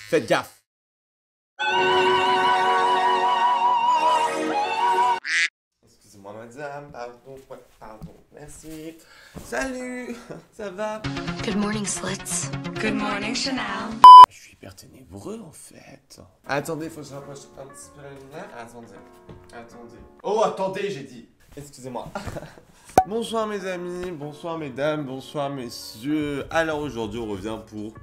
Faites gaffe. Excusez-moi madame, pardon, merci. Salut, ça va? Good morning, Slits. Good morning, Chanel. Je suis hyper ténébreux en fait. Attendez, faut que je rapproche un petit peu la lumière. Attendez. Oh, attendez, j'ai dit. Excusez-moi. Bonsoir mes amis, bonsoir mesdames, bonsoir messieurs. Alors aujourd'hui on revient pour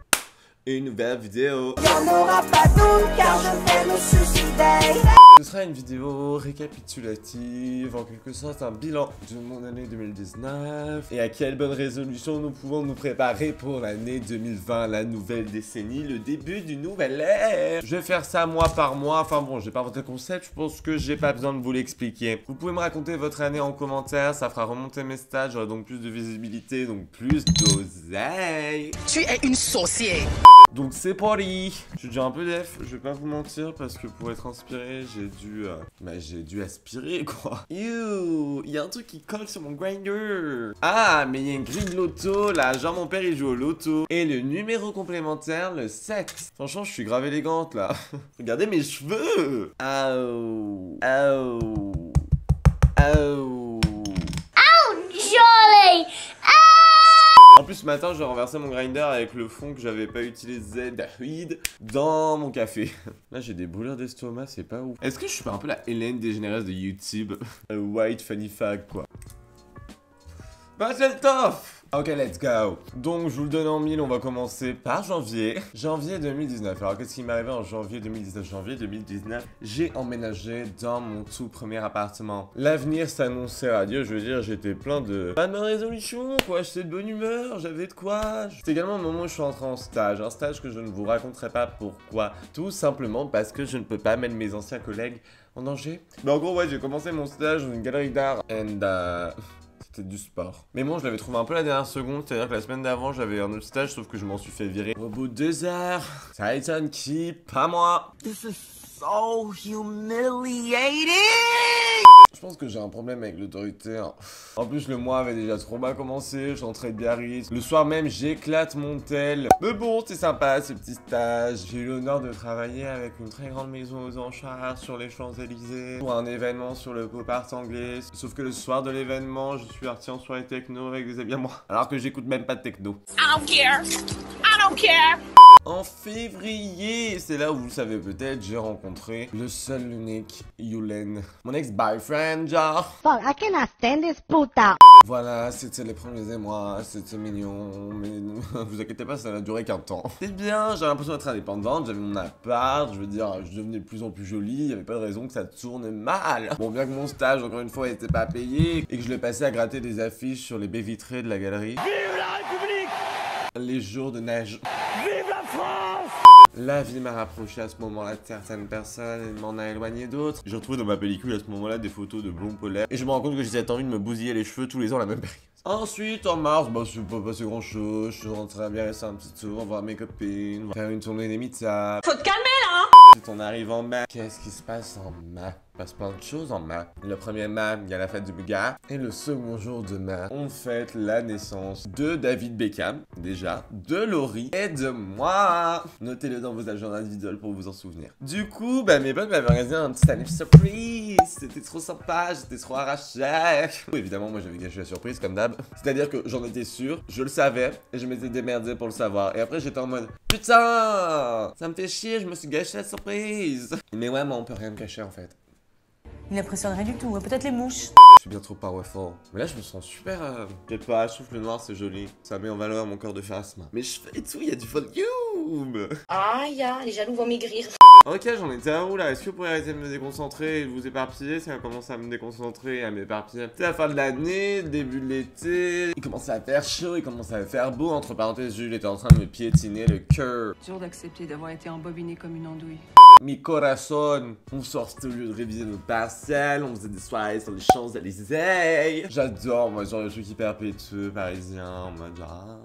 une nouvelle vidéo. Y'en aura pas d'autres car je vais me suicider. Ce sera une vidéo récapitulative, en quelque sorte un bilan de mon année 2019 et à quelle bonne résolution nous pouvons nous préparer pour l'année 2020, la nouvelle décennie, le début d'une nouvelle ère. Je vais faire ça mois par mois, enfin bon, j'ai pas inventé le concept, je pense que j'ai pas besoin de vous l'expliquer. Vous pouvez me raconter votre année en commentaire, ça fera remonter mes stats, j'aurai donc plus de visibilité, donc plus d'oseille. Tu es une sorcière. Donc c'est parti. Je suis déjà un peu def, je vais pas vous mentir parce que pour être inspiré, j'ai dû aspirer quoi. Youh, il y a un truc qui colle sur mon grinder. Ah, mais il y a une grille de loto là, genre mon père il joue au loto. Et le numéro complémentaire, le 7. Franchement, je suis grave élégante là. Regardez mes cheveux. Oh. Jolly. En plus ce matin j'ai renversé mon grinder avec le fond que j'avais pas utilisé d'huile dans mon café. Là j'ai des brûlures d'estomac, c'est pas ouf. Est-ce que je suis pas un peu la Hélène dégénéreuse de YouTube? White funny fag quoi. Bah c'est le tof. Ok, let's go. Donc, je vous le donne en mille, on va commencer par janvier. Janvier 2019. Alors, qu'est-ce qui m'est arrivé en janvier 2019? Janvier 2019, j'ai emménagé dans mon tout premier appartement. L'avenir s'annonçait radieux, je veux dire, j'étais plein de résolutions, quoi. J'étais de bonne humeur, j'avais de quoi. C'est également le moment où je suis entré en stage. Un stage que je ne vous raconterai pas pourquoi. Tout simplement parce que je ne peux pas mettre mes anciens collègues en danger. Mais en gros, ouais, j'ai commencé mon stage dans une galerie d'art c'était du sport. Mais bon, je l'avais trouvé un peu la dernière seconde, c'est-à-dire que la semaine d'avant, j'avais un autre stage, sauf que je m'en suis fait virer. Au bout de 2 heures, ça étonne qui? Pas moi. This is so humiliating. Je pense que j'ai un problème avec l'autorité. Hein. En plus, le mois avait déjà trop mal commencé, j'entrais de Biarritz. Le soir même, j'éclate mon tel. Mais bon, c'est sympa, ce petit stage. J'ai eu l'honneur de travailler avec une très grande maison aux enchères sur les Champs-Élysées pour un événement sur le pop art anglais. Sauf que le soir de l'événement, je suis parti en soirée techno avec des amis à moi. Alors que j'écoute même pas de techno. I don't care. I don't care. En février, c'est là où vous le savez peut-être, j'ai rencontré le seul, l'unique Yulen. Mon ex-boyfriend, genre. Fuck, I cannot stand this puta. Voilà, c'était les premiers émois, c'était mignon, mais vous inquiétez pas, ça n'a duré qu'un temps. C'est bien, j'avais l'impression d'être indépendante, j'avais mon appart, je veux dire, je devenais de plus en plus jolie, il n'y avait pas de raison que ça tourne mal. Bon, bien que mon stage, encore une fois, n'était pas payé, et que je l'ai passé à gratter des affiches sur les baies vitrées de la galerie. Vive la République! Les jours de neige. Vive la France! La vie m'a rapproché à ce moment-là de certaines personnes et m'en a éloigné d'autres. J'ai retrouvé dans ma pellicule à ce moment-là des photos de blond polaire. Et je me rends compte que j'ai cette envie de me bousiller les cheveux tous les ans à la même période. Ensuite, en mars, bah c'est pas passé grand chose. Je suis rentré à Biarritz un petit tour, voir mes copines, faire une tournée des meet-up. Faut te calmer là. Ensuite, on arrive en mai. Qu'est-ce qui se passe en mai? Il passe plein de choses en mai. Le 1er mai, il y a la fête du Buga. Et le second jour de mai, on fête la naissance de David Beckham, déjà, de Laurie et de moi. Notez-le dans vos agendas individuels pour vous en souvenir. Du coup, bah mes potes m'avaient organisé un petit anniversaire surprise. C'était trop sympa, j'étais trop arraché. Évidemment, moi j'avais gâché la surprise comme d'hab. C'est-à-dire que j'en étais sûr, je le savais, et je m'étais démerdé pour le savoir. Et après j'étais en mode, putain, ça me fait chier, je me suis gâché la surprise. Mais ouais, moi on peut rien me cacher en fait. Il n'impressionnerait du tout, peut-être les mouches. Je suis bien trop powerful. Mais là, je me sens super... Je sais pas, je trouve que le noir, c'est joli. Ça met en valeur mon corps de phasme. Mes cheveux et tout, il y a du volume. Ah, les jaloux vont maigrir. Ok, j'en étais à où là? Est-ce que vous pourriez arrêter de me déconcentrer et de vous éparpiller? Ça commence à me déconcentrer et à m'éparpiller. C'est la fin de l'année, début de l'été. Il commençait à faire chaud, il commençait à faire beau. Entre parenthèses, Jules était en train de me piétiner le cœur. Dur d'accepter d'avoir été embobiné comme une andouille. Mi corazon. On sortait au lieu de réviser nos parcelles, on faisait des soirées sur les Champs-Élysées. J'adore, moi, genre le truc hyper péteux, parisien, en mode genre...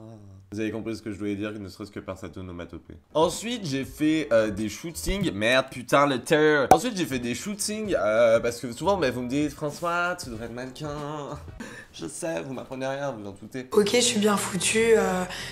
Vous avez compris ce que je voulais dire, ne serait-ce que par cette onomatopée. Ensuite, j'ai fait des shootings. Merde, putain, le terror. Ensuite, j'ai fait des shootings parce que souvent, bah, vous me dites, François, tu devrais être mannequin. Je sais, vous m'apprenez rien, vous en doutez. Ok, je suis bien foutue,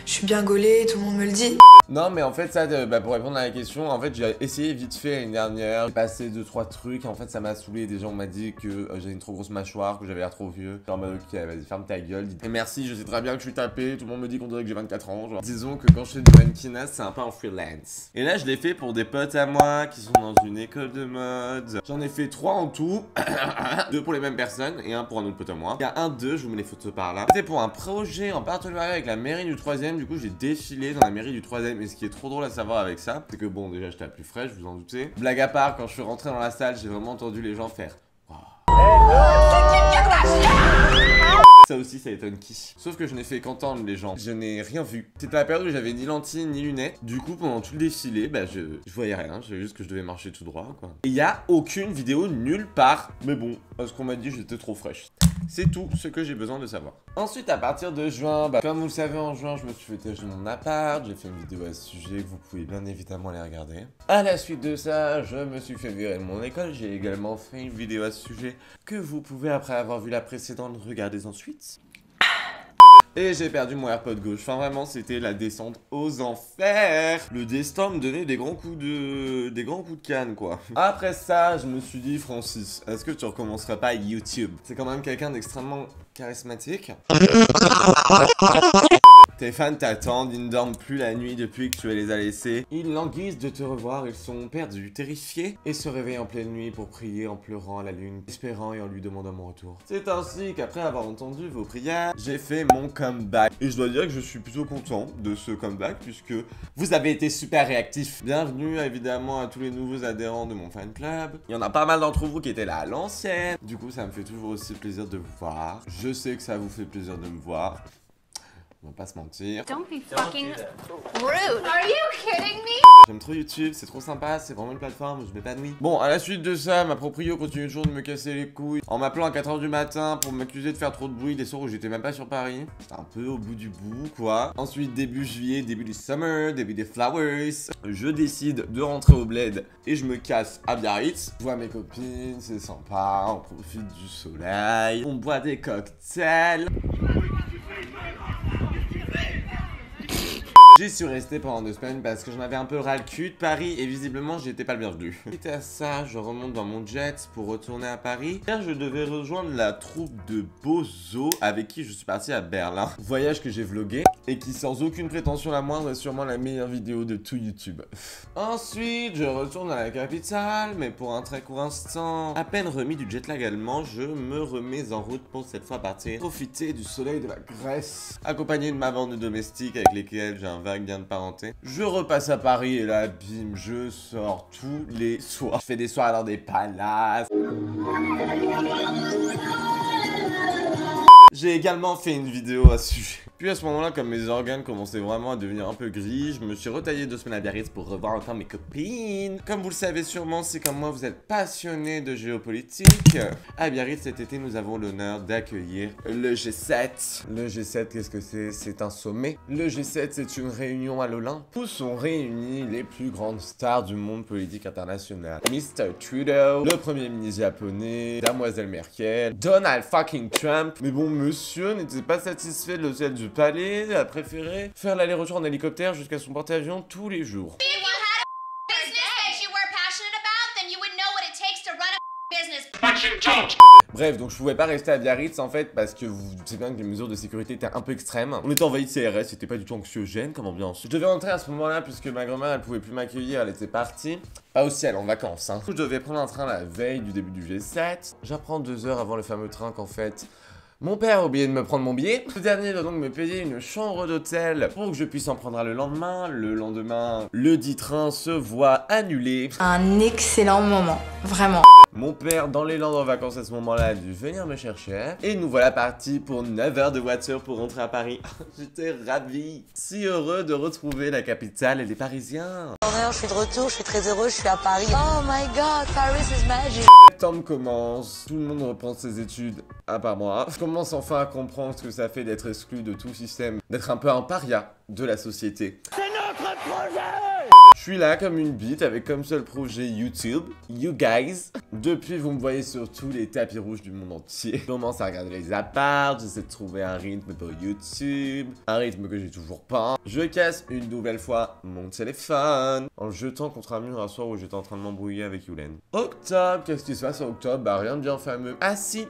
je suis bien gaulée, tout le monde me le dit. Non mais en fait ça, pour répondre à la question, en fait j'ai essayé vite fait l'année dernière, j'ai passé 2-3 trucs, en fait ça m'a saoulé, des gens m'ont dit que j'avais une trop grosse mâchoire, que j'avais l'air trop vieux. Genre ok vas-y ferme ta gueule, et merci, je sais très bien que je suis tapé, tout le monde me dit qu'on dirait que j'ai 24 ans, genre. Disons que quand je fais du mannequinat c'est un peu en freelance. Et là je l'ai fait pour des potes à moi qui sont dans une école de mode. J'en ai fait 3 en tout, 2 pour les mêmes personnes et 1 pour un autre pote à moi. Il y a un d'eux, je vous mets les photos par là. C'était pour un projet en partenariat avec la mairie du 3ème, du coup j'ai défilé dans la mairie du 3ème. Et ce qui est trop drôle à savoir avec ça, c'est que bon, déjà j'étais la plus fraîche, vous en doutez. Blague à part, quand je suis rentré dans la salle, j'ai vraiment entendu les gens faire wow. Ça aussi, ça étonne qui. Sauf que je n'ai fait qu'entendre les gens. Je n'ai rien vu. C'était la période où j'avais ni lentilles ni lunettes. Du coup, pendant tout le défilé, je voyais rien. Je savais juste que je devais marcher tout droit, quoi. Et il n'y a aucune vidéo nulle part. Mais bon, parce qu'on m'a dit que j'étais trop fraîche. C'est tout ce que j'ai besoin de savoir. Ensuite, à partir de juin, comme vous le savez, en juin, je me suis fait tâcher mon appart. J'ai fait une vidéo à ce sujet que vous pouvez bien évidemment aller regarder. À la suite de ça, je me suis fait virer de mon école. J'ai également fait une vidéo à ce sujet que vous pouvez, après avoir vu la précédente, regarder ensuite. Et j'ai perdu mon AirPod gauche. Enfin vraiment c'était la descente aux enfers. Le destin me donnait des grands coups de canne quoi. Après ça je me suis dit Francis, est-ce que tu recommencerais pas YouTube? C'est quand même quelqu'un d'extrêmement charismatique. Tes fans t'attendent, ils ne dorment plus la nuit depuis que tu les as laissés. Ils languissent de te revoir, ils sont perdus, terrifiés, et se réveillent en pleine nuit pour prier en pleurant à la lune, espérant et en lui demandant mon retour. C'est ainsi qu'après avoir entendu vos prières, j'ai fait mon comeback. Et je dois dire que je suis plutôt content de ce comeback, puisque vous avez été super réactifs. Bienvenue évidemment à tous les nouveaux adhérents de mon fan club. Il y en a pas mal d'entre vous qui étaient là à l'ancienne. Du coup ça me fait toujours aussi plaisir de vous voir. Je sais que ça vous fait plaisir de me voir. On va pas se mentir. Don't be fucking rude. Are you kidding me? J'aime trop YouTube, c'est trop sympa, c'est vraiment une plateforme où je m'épanouis. Bon, à la suite de ça, ma proprio continue toujours de me casser les couilles en m'appelant à 4 h du matin pour m'accuser de faire trop de bruit des soirs où j'étais même pas sur Paris. C'était un peu au bout du bout, quoi. Ensuite, début juillet, début du summer, début des flowers, je décide de rentrer au bled et je me casse à Biarritz. Je vois mes copines, c'est sympa, on profite du soleil, on boit des cocktails. J'y suis resté pendant 2 semaines parce que j'en avais un peu ras le cul de Paris et visiblement j'étais pas le bienvenu. Suite à ça, je remonte dans mon jet pour retourner à Paris. Hier, je devais rejoindre la troupe de Bozo avec qui je suis parti à Berlin. Voyage que j'ai vlogué et qui sans aucune prétention la moindre est sûrement la meilleure vidéo de tout YouTube. Ensuite, je retourne à la capitale, mais pour un très court instant. À peine remis du jet lag allemand, je me remets en route pour cette fois partir profiter du soleil de la Grèce, accompagné de ma bande de domestiques avec lesquels j'ai un vague lien de parenté. Je repasse à Paris et là, bim, je sors tous les soirs. Je fais des soirées dans des palaces. J'ai également fait une vidéo à ce sujet. Puis à ce moment-là, comme mes organes commençaient vraiment à devenir un peu gris, je me suis retaillé 2 semaines à Biarritz pour revoir encore mes copines. Comme vous le savez sûrement, si comme moi vous êtes passionné de géopolitique, à Biarritz cet été nous avons l'honneur d'accueillir le G7. Le G7, qu'est-ce que c'est? C'est un sommet. Le G7, c'est une réunion à l'Olympe où sont réunis les plus grandes stars du monde politique international. Mr. Trudeau, le premier ministre japonais, Mademoiselle Merkel, Donald fucking Trump. Mais bon, monsieur n'était pas satisfait de l'hôtel du palais, a préféré faire l'aller-retour en hélicoptère jusqu'à son porte-avions tous les jours. Bref, donc je pouvais pas rester à Biarritz en fait parce que vous savez bien que les mesures de sécurité étaient un peu extrêmes. On était envahi de CRS, c'était pas du tout anxiogène comme ambiance. Je devais rentrer à ce moment-là puisque ma grand-mère elle pouvait plus m'accueillir, elle était partie. Pas au ciel, en vacances hein. Je devais prendre un train la veille du début du G7. J'apprends 2 heures avant le fameux train qu'en fait mon père a oublié de me prendre mon billet. Ce dernier doit donc me payer une chambre d'hôtel pour que je puisse en prendre le lendemain. Le lendemain, le dit train se voit annulé. Un excellent moment, vraiment. Mon père, dans les Landes en vacances à ce moment-là, a dû venir me chercher. Et nous voilà partis pour 9 heures de voiture pour rentrer à Paris. J'étais ravi. Si heureux de retrouver la capitale et les Parisiens. Je suis de retour, je suis très heureux, je suis à Paris. Oh my god, Paris is magic. Septembre commence, tout le monde reprend ses études, à part moi. Je commence enfin à comprendre ce que ça fait d'être exclu de tout système, d'être un peu un paria de la société. C'est notre projet! Je suis là comme une bite avec comme seul projet YouTube, you guys. Depuis, vous me voyez sur tous les tapis rouges du monde entier. Je commence à regarder les apparts, j'essaie de trouver un rythme pour YouTube, un rythme que j'ai toujours pas. Je casse une nouvelle fois mon téléphone en le jetant contre un mur un soir où j'étais en train de m'embrouiller avec Yulen. Octobre, qu'est-ce qui se passe en octobre? Bah rien de bien fameux. Ah si.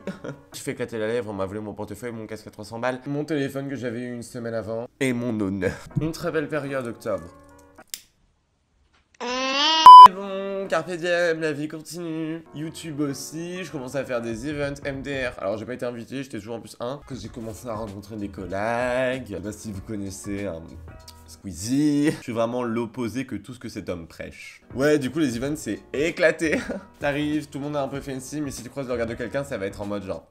Je fais éclater la lèvre, on m'a volé mon portefeuille, mon casque à 300 balles, mon téléphone que j'avais eu une semaine avant et mon honneur. Une très belle période octobre. Bon, carpe diem, la vie continue. YouTube aussi, je commence à faire des events MDR. Alors j'ai pas été invité, j'étais toujours en plus un. Que j'ai commencé à rencontrer des collègues. Je sais pas si vous connaissez Squeezie. Je suis vraiment l'opposé que tout ce que cet homme prêche. Ouais, du coup les events c'est éclaté. T'arrives, tout le monde est un peu fancy, mais si tu croises le regard de quelqu'un, ça va être en mode genre...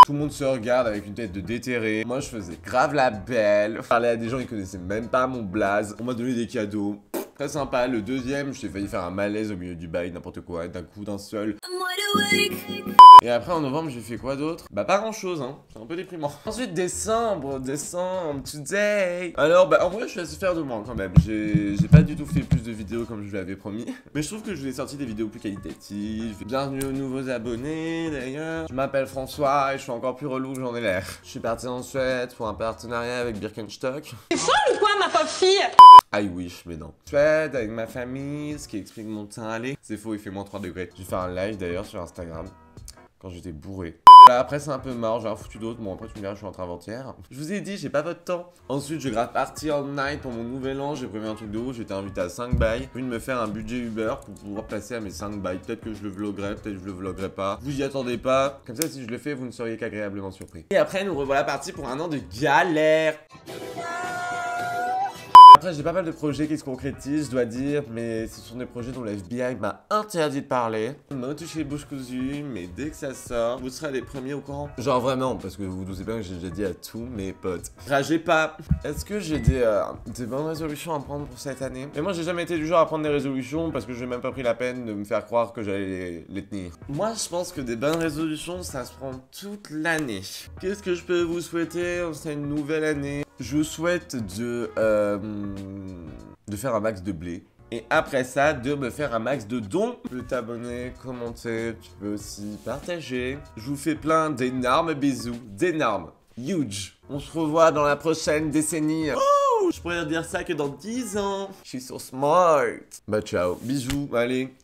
Tout le monde se regarde avec une tête de déterré. Moi je faisais grave la belle. Je parlais à des gens, ils connaissaient même pas mon blaze. On m'a donné des cadeaux. Très sympa. Le deuxième, j'ai failli faire un malaise au milieu du bail, n'importe quoi, d'un coup, d'un seul. Et après en novembre, j'ai fait quoi d'autre? Bah pas grand chose, hein. C'est un peu déprimant. Ensuite décembre, today. Alors bah en vrai je suis assez fier de moi quand même. J'ai pas du tout fait plus de vidéos comme je vous l'avais promis. Mais je trouve que je vous ai sorti des vidéos plus qualitatives. Bienvenue aux nouveaux abonnés d'ailleurs. Je m'appelle François et je suis encore plus relou que j'en ai l'air. Je suis parti en Suède pour un partenariat avec Birkenstock. C'est folle ou quoi ma pauvre fille? I wish, mais non. Suède avec ma famille, ce qui explique mon teint aller. C'est faux, il fait moins 3 degrés. J'ai fait un live d'ailleurs sur Instagram quand j'étais bourré. Là, après c'est un peu marre, j'ai un foutu d'autre. Bon après tu me diras, je suis en train avant-hier. Je vous ai dit, j'ai pas votre temps. Ensuite je grave party all night pour mon nouvel an. J'ai prévu un truc de ouf, j'étais invité à 5 bails. J'ai envie de me faire un budget Uber pour pouvoir passer à mes 5 bails. Peut-être que je le vloggerai, peut-être que je le vloggerai pas. Vous y attendez pas. Comme ça si je le fais, vous ne seriez qu'agréablement surpris. Et après nous revoilà partis pour un an de galère. Après j'ai pas mal de projets qui se concrétisent, je dois dire, mais ce sont des projets dont la FBI m'a interdit de parler. On m'a touché les bouches cousues, mais dès que ça sort, vous serez les premiers au courant. Genre vraiment, parce que vous vous doutez bien que j'ai déjà dit à tous mes potes. Ragez pas. Est-ce que j'ai des bonnes résolutions à prendre pour cette année? Mais moi j'ai jamais été du genre à prendre des résolutions parce que j'ai même pas pris la peine de me faire croire que j'allais les tenir. Moi je pense que des bonnes résolutions ça se prend toute l'année. Qu'est-ce que je peux vous souhaiter en cette nouvelle année? Je vous souhaite de faire un max de blé. Et après ça, de me faire un max de dons. Tu peux t'abonner, commenter, tu peux aussi partager. Je vous fais plein d'énormes bisous. D'énormes. Huge. On se revoit dans la prochaine décennie. Oh, je pourrais dire ça que dans 10 ans. Je suis so smart. Bah ciao. Bisous. Allez.